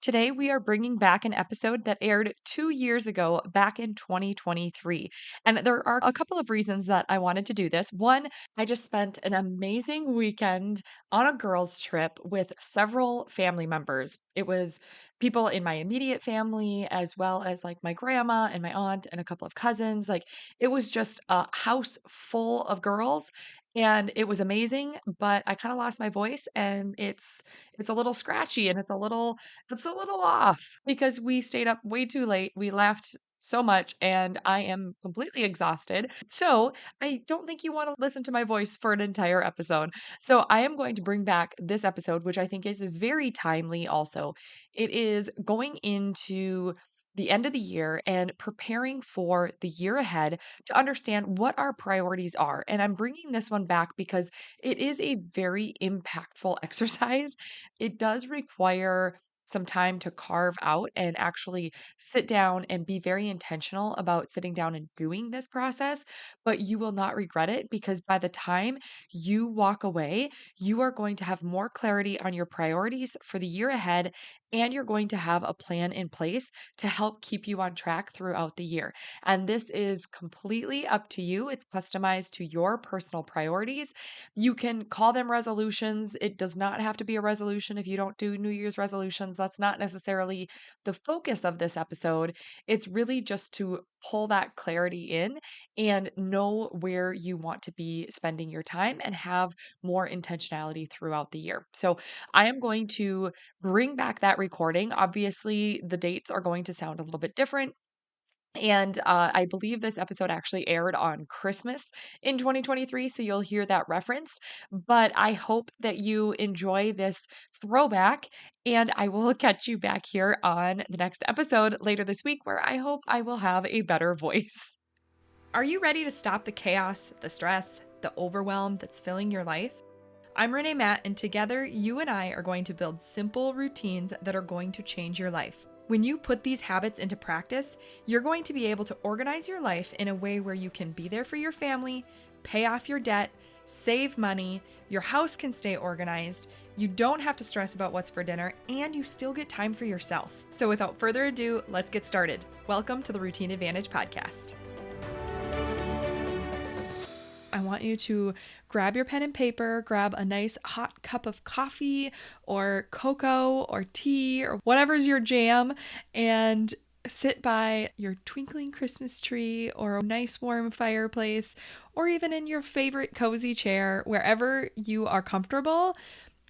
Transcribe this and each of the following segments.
Today, we are bringing back an episode that aired 2 years ago, back in 2023. And there are a couple of reasons that I wanted to do this. One, I just spent an amazing weekend on a girls' trip with several family members. It was people in my immediate family, as well as like my grandma and my aunt and a couple of cousins. Like, it was just a house full of girls. And it was amazing, but I kind of lost my voice and it's a little scratchy and it's a little off because we stayed up way too late. We laughed so much and I am completely exhausted. So, I don't think you want to listen to my voice for an entire episode. So, I am going to bring back this episode, which I think is very timely also. It is going into the end of the year and preparing for the year ahead to understand what our priorities are. And I'm bringing this one back because it is a very impactful exercise. It does require some time to carve out and actually sit down and be very intentional about sitting down and doing this process, but you will not regret it because by the time you walk away, you are going to have more clarity on your priorities for the year ahead and you're going to have a plan in place to help keep you on track throughout the year. And this is completely up to you. It's customized to your personal priorities. You can call them resolutions. It does not have to be a resolution if you don't do New Year's resolutions. That's not necessarily the focus of this episode. It's really just to pull that clarity in and know where you want to be spending your time and have more intentionality throughout the year. So, I am going to bring back that recording. Obviously, the dates are going to sound a little bit different. And I believe this episode actually aired on Christmas in 2023, so you'll hear that referenced. But I hope that you enjoy this throwback, and I will catch you back here on the next episode later this week, where I hope I will have a better voice. Are you ready to stop the chaos, the stress, the overwhelm that's filling your life? I'm Renae Matt, and together you and I are going to build simple routines that are going to change your life. When you put these habits into practice, you're going to be able to organize your life in a way where you can be there for your family, pay off your debt, save money, your house can stay organized, you don't have to stress about what's for dinner, and you still get time for yourself. So without further ado, let's get started. Welcome to the Routine Advantage Podcast. I want you to grab your pen and paper, grab a nice hot cup of coffee or cocoa or tea or whatever's your jam, and sit by your twinkling Christmas tree or a nice warm fireplace, or even in your favorite cozy chair, wherever you are comfortable.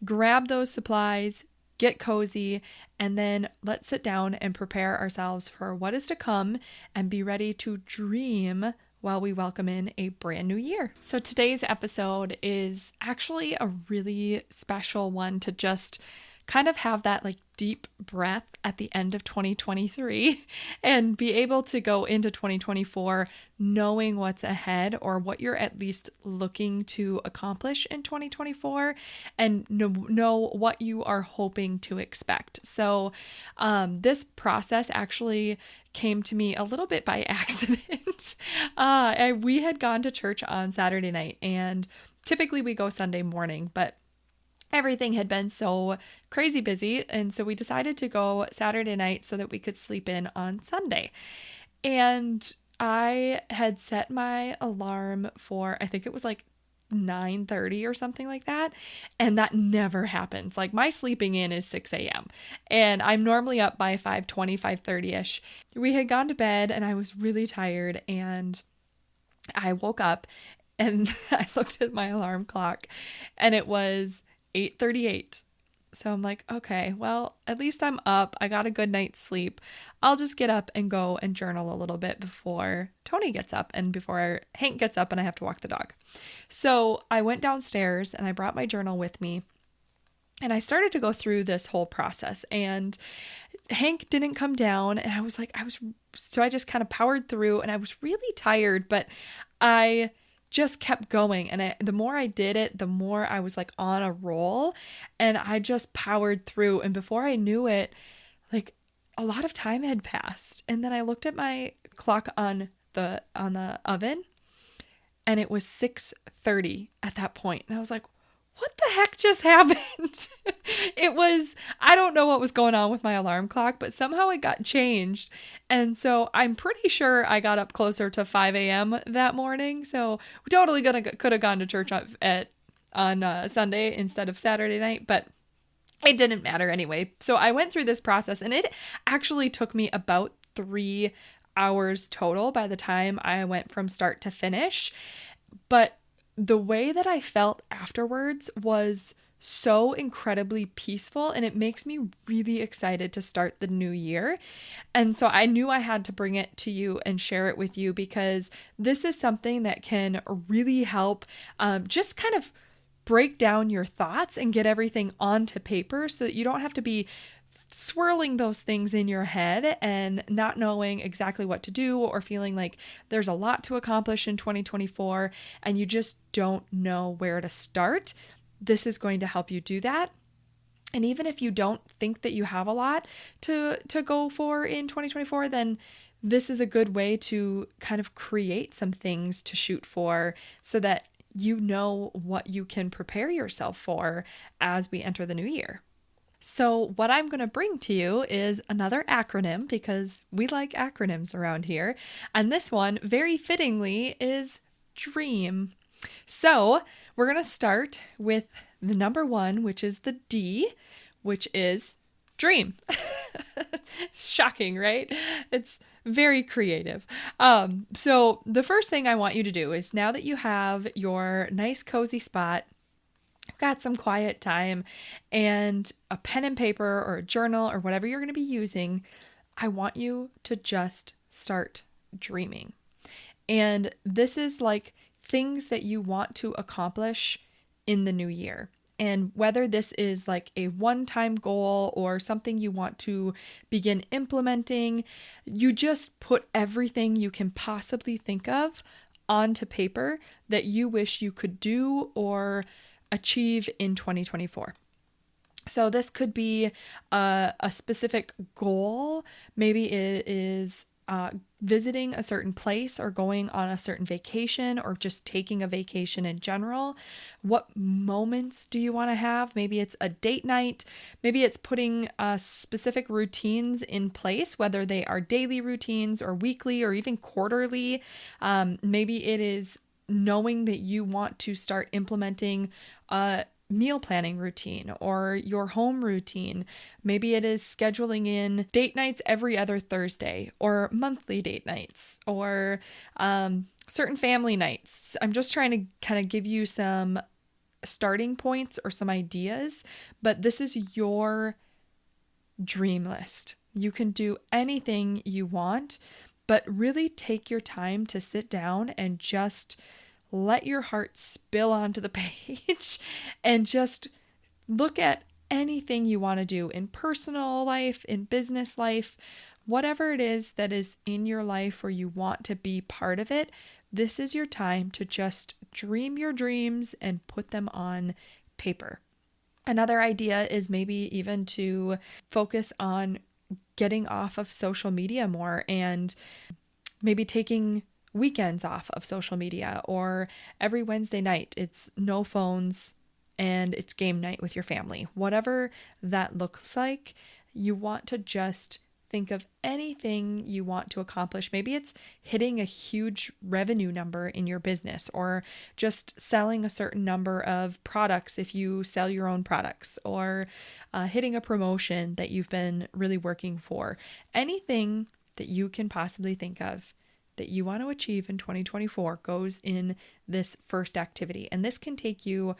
Grab those supplies, get cozy, and then let's sit down and prepare ourselves for what is to come and be ready to dream while we welcome in a brand new year. So today's episode is actually a really special one to just kind of have that like deep breath at the end of 2023 and be able to go into 2024 knowing what's ahead or what you're at least looking to accomplish in 2024 and know what you are hoping to expect. So this process actually came to me a little bit by accident. We had gone to church on Saturday night, and typically we go Sunday morning, but everything had been so crazy busy. And so we decided to go Saturday night so that we could sleep in on Sunday. And I had set my alarm for, I think it was like 9:30 or something like that. And that never happens. Like my sleeping in is 6 a.m. and I'm normally up by 5:20, 5:30-ish. We had gone to bed and I was really tired, and I woke up and I looked at my alarm clock and it was 8:38. So I'm like, okay, well, at least I'm up. I got a good night's sleep. I'll just get up and go and journal a little bit before Tony gets up and before Hank gets up and I have to walk the dog. So I went downstairs and I brought my journal with me. And I started to go through this whole process, and Hank didn't come down, and so I just kind of powered through, and I was really tired, but I just kept going. And the more I did it, the more I was like on a roll, and I just powered through. And before I knew it, like a lot of time had passed. And then I looked at my clock on the oven, and it was 6:30 at that point. And I was like, what the heck just happened? I don't know what was going on with my alarm clock, but somehow it got changed. And so I'm pretty sure I got up closer to 5 a.m. that morning. So we totally could have gone to church on Sunday instead of Saturday night, but it didn't matter anyway. So I went through this process, and it actually took me about 3 hours total by the time I went from start to finish. But the way that I felt afterwards was so incredibly peaceful, and it makes me really excited to start the new year. And so I knew I had to bring it to you and share it with you, because this is something that can really help just kind of break down your thoughts and get everything onto paper so that you don't have to be swirling those things in your head and not knowing exactly what to do, or feeling like there's a lot to accomplish in 2024 and you just don't know where to start. This is going to help you do that. And even if you don't think that you have a lot to go for in 2024, then this is a good way to kind of create some things to shoot for so that you know what you can prepare yourself for as we enter the new year. So what I'm going to bring to you is another acronym, because we like acronyms around here. And this one, very fittingly, is DREAM. So we're going to start with the number one, which is the D, which is dream. Shocking, right? It's very creative. So the first thing I want you to do is, now that you have your nice cozy spot, got some quiet time, and a pen and paper or a journal or whatever you're going to be using, I want you to just start dreaming. And this is like things that you want to accomplish in the new year. And whether this is like a one-time goal or something you want to begin implementing, you just put everything you can possibly think of onto paper that you wish you could do or achieve in 2024. So this could be a specific goal. Maybe it is visiting a certain place, or going on a certain vacation, or just taking a vacation in general. What moments do you want to have? Maybe it's a date night. Maybe it's putting specific routines in place, whether they are daily routines or weekly or even quarterly. Maybe it is knowing that you want to start implementing a meal planning routine or your home routine. Maybe it is scheduling in date nights every other Thursday, or monthly date nights, or certain family nights. I'm just trying to kind of give you some starting points or some ideas, but this is your dream list. You can do anything you want, but really take your time to sit down and just let your heart spill onto the page and just look at anything you want to do in personal life, in business life, whatever it is that is in your life where you want to be part of it. This is your time to just dream your dreams and put them on paper. Another idea is maybe even to focus on getting off of social media more, and maybe taking weekends off of social media, or every Wednesday night it's no phones and it's game night with your family. Whatever that looks like, you want to just think of anything you want to accomplish. Maybe it's hitting a huge revenue number in your business, or just selling a certain number of products if you sell your own products, or hitting a promotion that you've been really working for. Anything that you can possibly think of that you want to achieve in 2024 goes in this first activity. And this can take you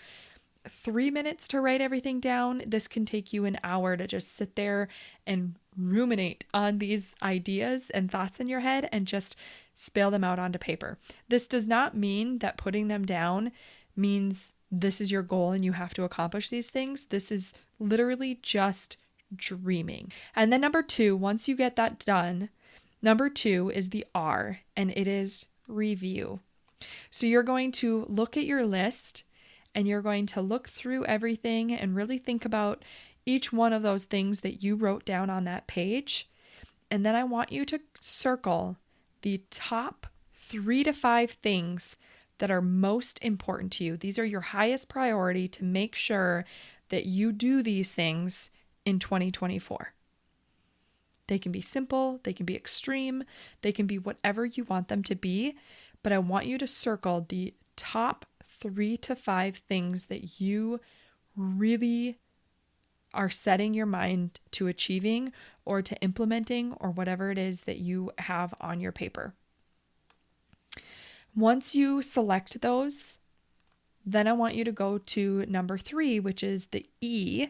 3 minutes to write everything down. This can take you an hour to just sit there and ruminate on these ideas and thoughts in your head and just spill them out onto paper. This does not mean that putting them down means this is your goal and you have to accomplish these things. This is literally just dreaming. And then number 2, once you get that done, number 2 is the R, and it is review. So you're going to look at your list, and you're going to look through everything and really think about each one of those things that you wrote down on that page. And then I want you to circle the top 3 to 5 things that are most important to you. These are your highest priority to make sure that you do these things in 2024. They can be simple, they can be extreme, they can be whatever you want them to be, but I want you to circle the top 3 to 5 things that you really are setting your mind to achieving or to implementing or whatever it is that you have on your paper. Once you select those, then I want you to go to number 3, which is the E,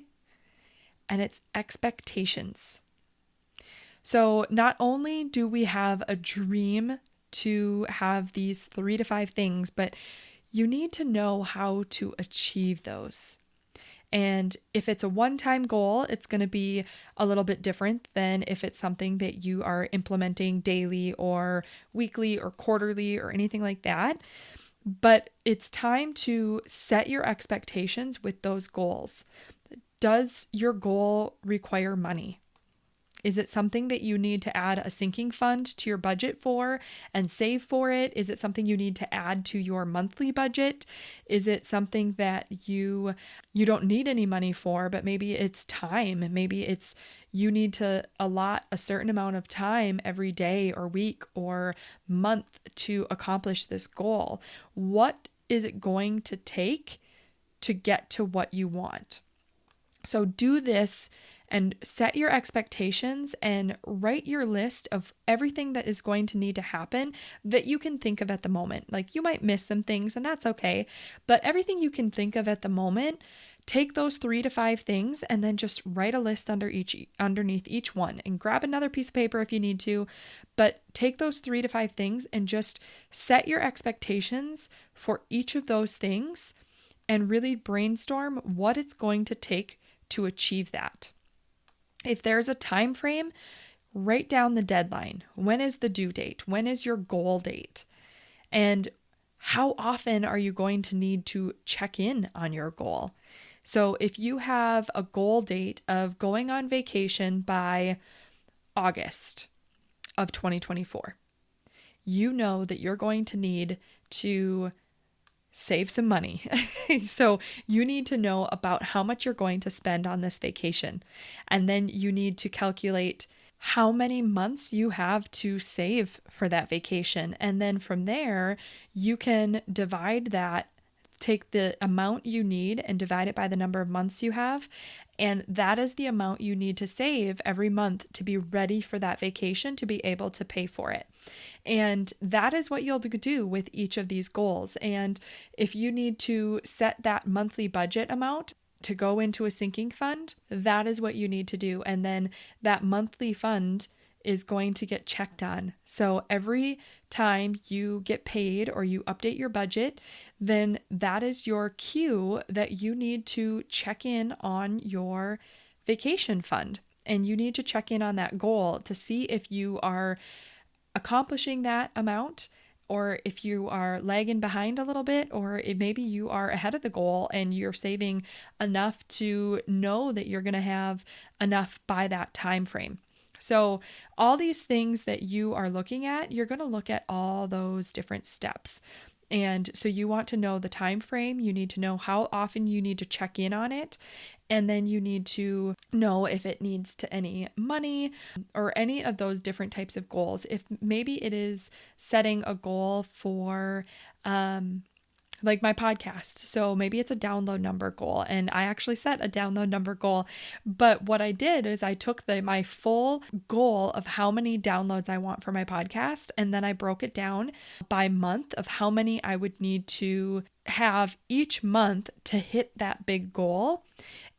and it's expectations. So not only do we have a dream to have these 3 to 5 things, but you need to know how to achieve those. And if it's a one-time goal, it's going to be a little bit different than if it's something that you are implementing daily or weekly or quarterly or anything like that. But it's time to set your expectations with those goals. Does your goal require money? Is it something that you need to add a sinking fund to your budget for and save for it? Is it something you need to add to your monthly budget? Is it something that you don't need any money for, but maybe it's time? Maybe it's you need to allot a certain amount of time every day or week or month to accomplish this goal. What is it going to take to get to what you want? So do this and set your expectations and write your list of everything that is going to need to happen that you can think of at the moment. Like you might miss some things and that's okay, but everything you can think of at the moment, take those 3 to 5 things and then just write a list underneath each one and grab another piece of paper if you need to, but take those 3 to 5 things and just set your expectations for each of those things and really brainstorm what it's going to take to achieve that. If there's a time frame, write down the deadline. When is the due date? When is your goal date? And how often are you going to need to check in on your goal? So if you have a goal date of going on vacation by August of 2024, you know that you're going to need to save some money. So you need to know about how much you're going to spend on this vacation. And then you need to calculate how many months you have to save for that vacation. And then from there, you can divide that, take the amount you need and divide it by the number of months you have. And that is the amount you need to save every month to be ready for that vacation, to be able to pay for it. And that is what you'll do with each of these goals. And if you need to set that monthly budget amount to go into a sinking fund, that is what you need to do. And then that monthly fund is going to get checked on. So every time you get paid or you update your budget, then that is your cue that you need to check in on your vacation fund. And you need to check in on that goal to see if you are accomplishing that amount or if you are lagging behind a little bit, or maybe you are ahead of the goal and you're saving enough to know that you're going to have enough by that time frame. So all these things that you are looking at, you're going to look at all those different steps. And so you want to know the time frame, you need to know how often you need to check in on it, and then you need to know if it needs to any money or any of those different types of goals. If maybe it is setting a goal for like my podcast. So maybe it's a download number goal, and I actually set a download number goal. But what I did is I took my full goal of how many downloads I want for my podcast, and then I broke it down by month of how many I would need to have each month to hit that big goal.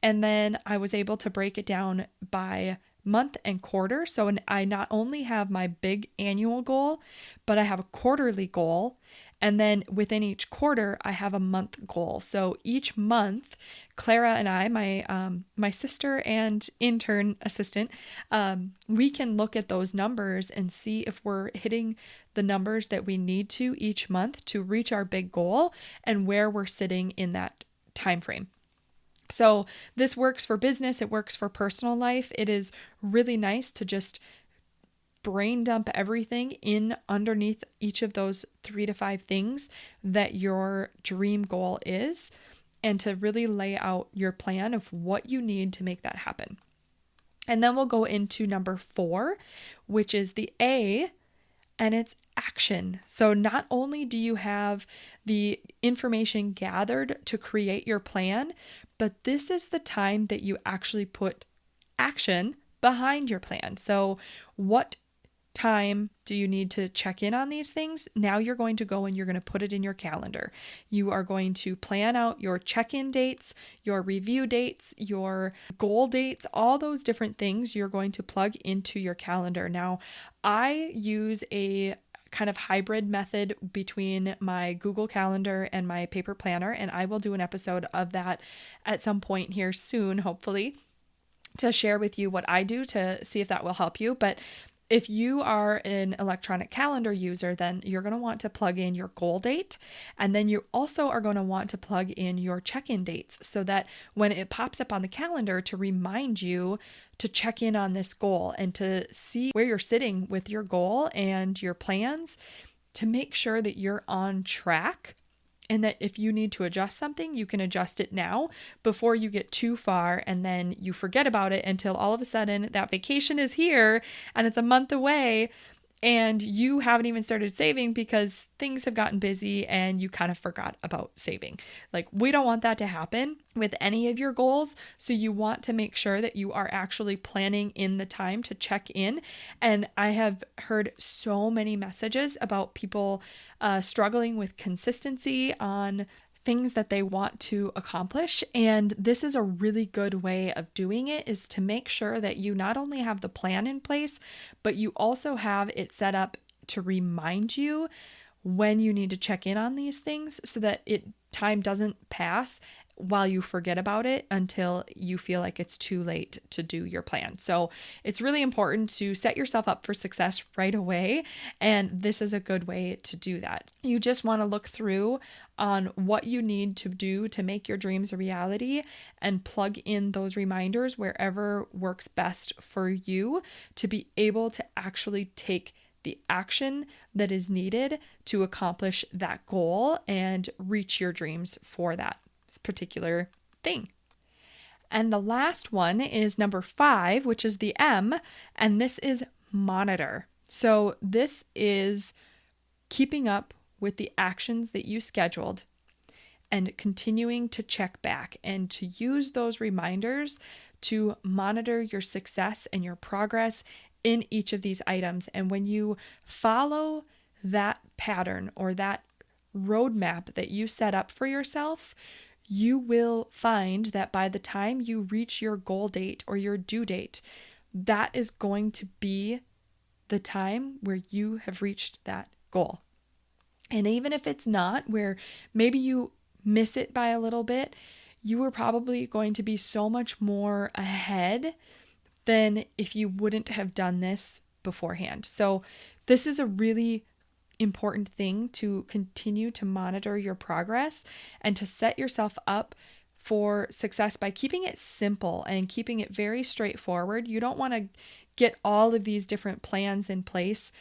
And then I was able to break it down by month and quarter. So I not only have my big annual goal, but I have a quarterly goal. And then within each quarter, I have a month goal. So each month, Clara and I, my sister and intern assistant, we can look at those numbers and see if we're hitting the numbers that we need to each month to reach our big goal and where we're sitting in that time frame. So this works for business. It works for personal life. It is really nice to just brain dump everything in underneath each of those 3 to 5 things that your dream goal is, and to really lay out your plan of what you need to make that happen. And then we'll go into number 4, which is the A, and it's action. So not only do you have the information gathered to create your plan, but this is the time that you actually put action behind your plan. So what time do you need to check in on these things? Now you're going to go and you're going to put it in your calendar. You are going to plan out your check-in dates, your review dates, your goal dates, all those different things you're going to plug into your calendar. Now, I use a kind of hybrid method between my Google Calendar and my paper planner, and I will do an episode of that at some point here soon, hopefully, to share with you what I do to see if that will help you. But if you are an electronic calendar user, then you're going to want to plug in your goal date. And then you also are going to want to plug in your check-in dates so that when it pops up on the calendar to remind you to check in on this goal and to see where you're sitting with your goal and your plans, to make sure that you're on track. And that if you need to adjust something, you can adjust it now before you get too far and then you forget about it until all of a sudden that vacation is here and it's a month away and you haven't even started saving because things have gotten busy and you kind of forgot about saving. Like, we don't want that to happen with any of your goals. So you want to make sure that you are actually planning in the time to check in. And I have heard so many messages about people struggling with consistency on things that they want to accomplish. And this is a really good way of doing it, is to make sure that you not only have the plan in place, but you also have it set up to remind you when you need to check in on these things so that time doesn't pass while you forget about it until you feel like it's too late to do your plan. So it's really important to set yourself up for success right away. And this is a good way to do that. You just want to look through on what you need to do to make your dreams a reality and plug in those reminders wherever works best for you to be able to actually take the action that is needed to accomplish that goal and reach your dreams for that particular thing. And the last one is number 5, which is the M, and this is monitor. So this is keeping up with the actions that you scheduled and continuing to check back and to use those reminders to monitor your success and your progress in each of these items. And when you follow that pattern or that roadmap that you set up for yourself, you will find that by the time you reach your goal date or your due date, that is going to be the time where you have reached that goal. And even if it's not, where maybe you miss it by a little bit, you are probably going to be so much more ahead than if you wouldn't have done this beforehand. So this is a really important thing to continue to monitor your progress and to set yourself up for success by keeping it simple and keeping it very straightforward. You don't want to get all of these different plans in place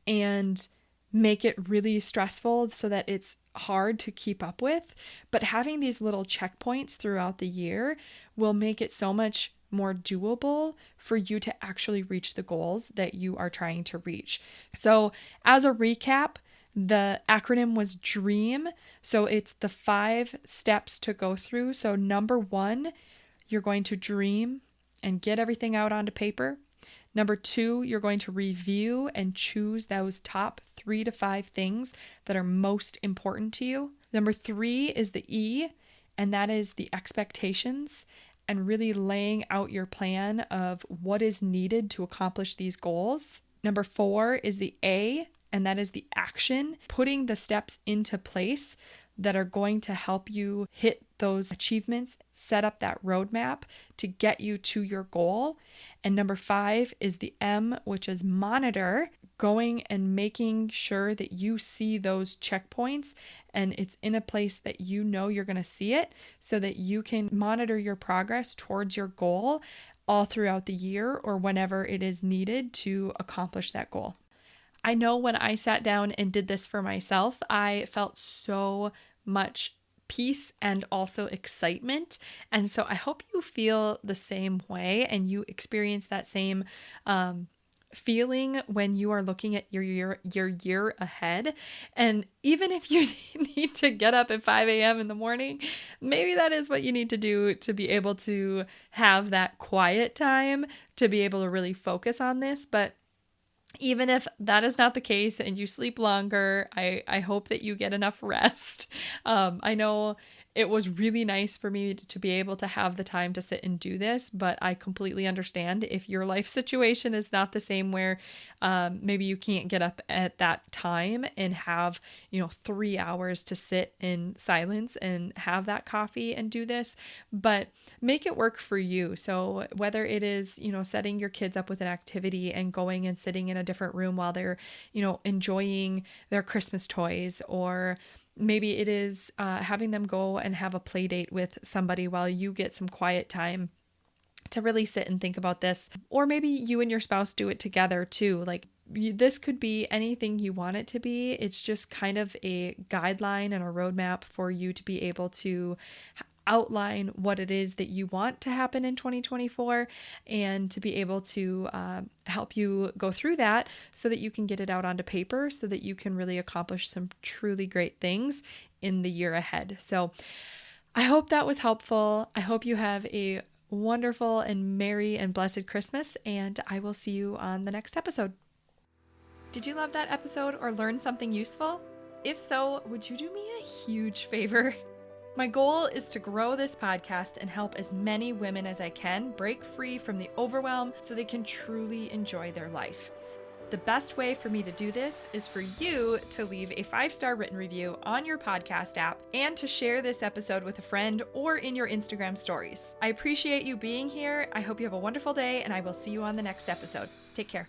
and make it really stressful so that it's hard to keep up with. But having these little checkpoints throughout the year will make it so much more doable for you to actually reach the goals that you are trying to reach. So as a recap, the acronym was DREAM. So it's the 5 steps to go through. So number 1, you're going to dream and get everything out onto paper. Number 2, you're going to review and choose those top 3 to 5 things that are most important to you. Number 3 is the E, and that is the expectations, and really laying out your plan of what is needed to accomplish these goals. Number 4 is the A, and that is the action, putting the steps into place that are going to help you hit those achievements, set up that roadmap to get you to your goal. And number 5 is the M, which is monitor, going and making sure that you see those checkpoints and it's in a place that you know you're going to see it so that you can monitor your progress towards your goal all throughout the year or whenever it is needed to accomplish that goal. I know when I sat down and did this for myself, I felt so much peace and also excitement. And so I hope you feel the same way and you experience that same feeling when you are looking at your year ahead. And even if you need to get up at 5 a.m. in the morning, maybe that is what you need to do to be able to have that quiet time, to be able to really focus on this. But even if that is not the case and you sleep longer, I hope that you get enough rest. I know it was really nice for me to be able to have the time to sit and do this, but I completely understand if your life situation is not the same where maybe you can't get up at that time and have, 3 hours to sit in silence and have that coffee and do this, but make it work for you. So whether it is, setting your kids up with an activity and going and sitting in a different room while they're, enjoying their Christmas toys, or maybe it is having them go and have a play date with somebody while you get some quiet time to really sit and think about this. Or maybe you and your spouse do it together too. Like, this could be anything you want it to be. It's just kind of a guideline and a roadmap for you to be able to outline what it is that you want to happen in 2024 and to be able to help you go through that so that you can get it out onto paper so that you can really accomplish some truly great things in the year ahead. So I hope that was helpful. I hope you have a wonderful and merry and blessed Christmas, and I will see you on the next episode. Did you love that episode or learn something useful? If so, would you do me a huge favor? My goal is to grow this podcast and help as many women as I can break free from the overwhelm so they can truly enjoy their life. The best way for me to do this is for you to leave a 5-star written review on your podcast app and to share this episode with a friend or in your Instagram stories. I appreciate you being here. I hope you have a wonderful day, and I will see you on the next episode. Take care.